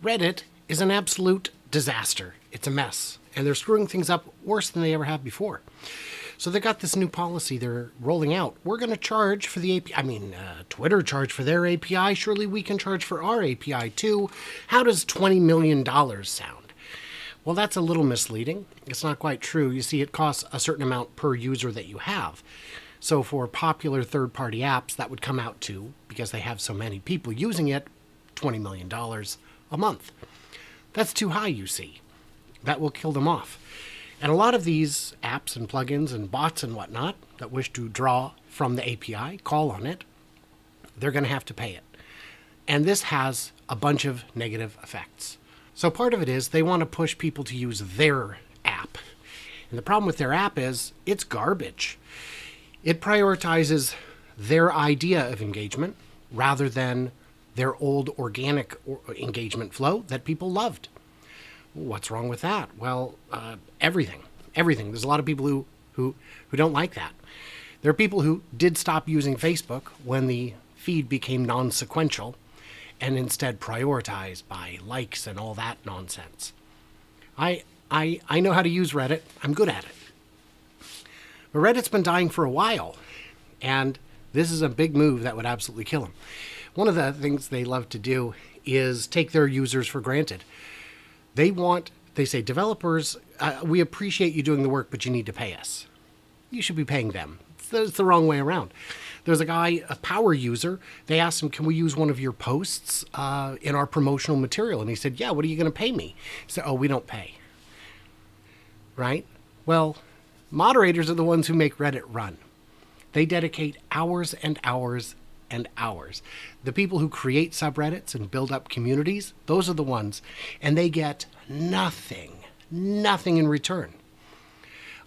Reddit is an absolute disaster. It's a mess. And they're screwing things up worse than they ever have before. So they got this new policy they're rolling out. We're going to charge for the API. Twitter charged for their API. Surely we can charge for our API too. How does $20 million sound? Well, that's a little misleading. It's not quite true. You see, it costs a certain amount per user that you have. So for popular third-party apps, that would come out to, because they have so many people using it, $20 million a month. That's too high, you see. That will kill them off. And a lot of these apps and plugins and bots and whatnot that wish to draw from the API, call on it, they're going to have to pay it. And this has a bunch of negative effects. So part of it is they want to push people to use their app. And the problem with their app is it's garbage. It prioritizes their idea of engagement rather than their old organic engagement flow that people loved. What's wrong with that? Well, everything. There's a lot of people who don't like that. There are people who did stop using Facebook when the feed became non-sequential and instead prioritized by likes and all that nonsense. I know how to use Reddit. I'm good at it. But Reddit's been dying for a while, and this is a big move that would absolutely kill them. One of the things they love to do is take their users for granted. They say, developers, we appreciate you doing the work, but you need to pay us. You should be paying them. It's the wrong way around. There's a guy, a power user, they asked him, can we use one of your posts in our promotional material? And he said, yeah, what are you going to pay me? He said, oh, we don't pay. Right? Well, moderators are the ones who make Reddit run. They dedicate hours and hours and hours. The people who create subreddits and build up communities, those are the ones, and they get nothing in return.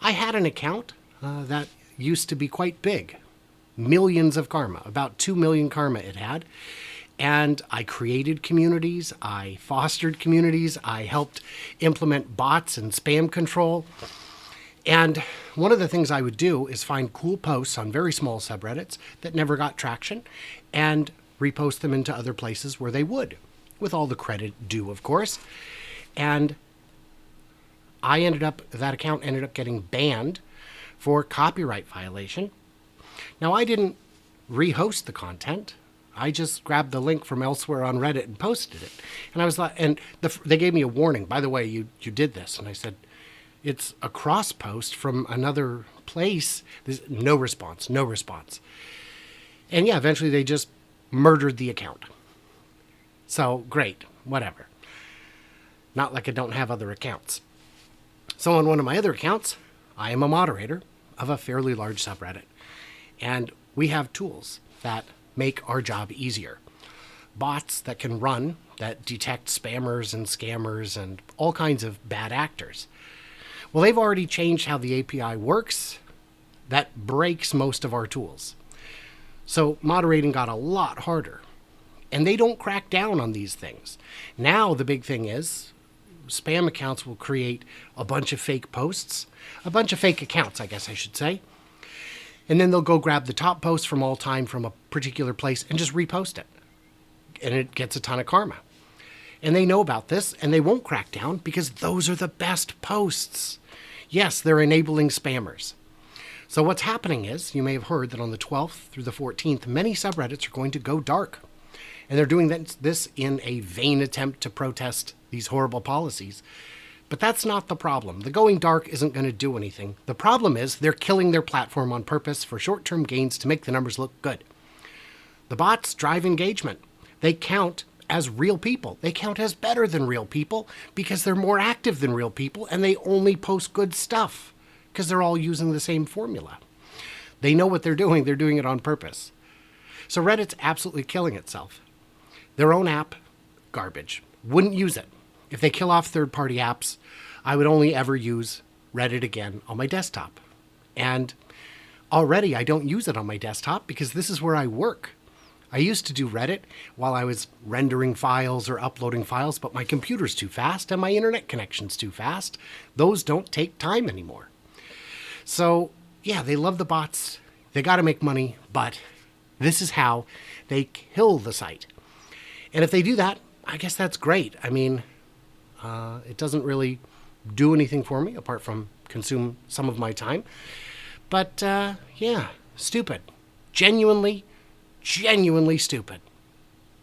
I had an account that used to be quite big, millions of karma, about 2 million karma it had, and I created communities, I fostered communities, I helped implement bots and spam control. And one of the things I would do is find cool posts on very small subreddits that never got traction and repost them into other places where they would, with all the credit due, of course. And that account ended up getting banned for copyright violation. Now, I didn't rehost the content. I just grabbed the link from elsewhere on Reddit and posted it. And I was like, they gave me a warning. By the way, you did this. And I said, it's a cross post from another place. There's no response. And yeah, eventually they just murdered the account. So great, whatever. Not like I don't have other accounts. So on one of my other accounts, I am a moderator of a fairly large subreddit. And we have tools that make our job easier. Bots that can run, that detect spammers and scammers and all kinds of bad actors. Well, they've already changed how the API works. That breaks most of our tools. So moderating got a lot harder. And they don't crack down on these things. Now the big thing is spam accounts will create a bunch of fake posts, a bunch of fake accounts, I guess I should say. And then they'll go grab the top post from all time from a particular place and just repost it. And it gets a ton of karma. And they know about this, and they won't crack down because those are the best posts. Yes, they're enabling spammers. So what's happening is, you may have heard that on the 12th through the 14th, many subreddits are going to go dark. And they're doing this in a vain attempt to protest these horrible policies. But that's not the problem. The going dark isn't going to do anything. The problem is they're killing their platform on purpose for short-term gains to make the numbers look good. The bots drive engagement. They count as real people. They count as better than real people because they're more active than real people and they only post good stuff because they're all using the same formula. They know what they're doing. They're doing it on purpose. So Reddit's absolutely killing itself. Their own app, garbage. Wouldn't use it. If they kill off third-party apps, I would only ever use Reddit again on my desktop. And already I don't use it on my desktop because this is where I work. I used to do Reddit while I was rendering files or uploading files, but my computer's too fast and my internet connection's too fast. Those don't take time anymore. So, yeah, they love the bots. They got to make money, but this is how they kill the site. And if they do that, I guess that's great. I mean, it doesn't really do anything for me apart from consume some of my time. But yeah, stupid. Genuinely, genuinely stupid.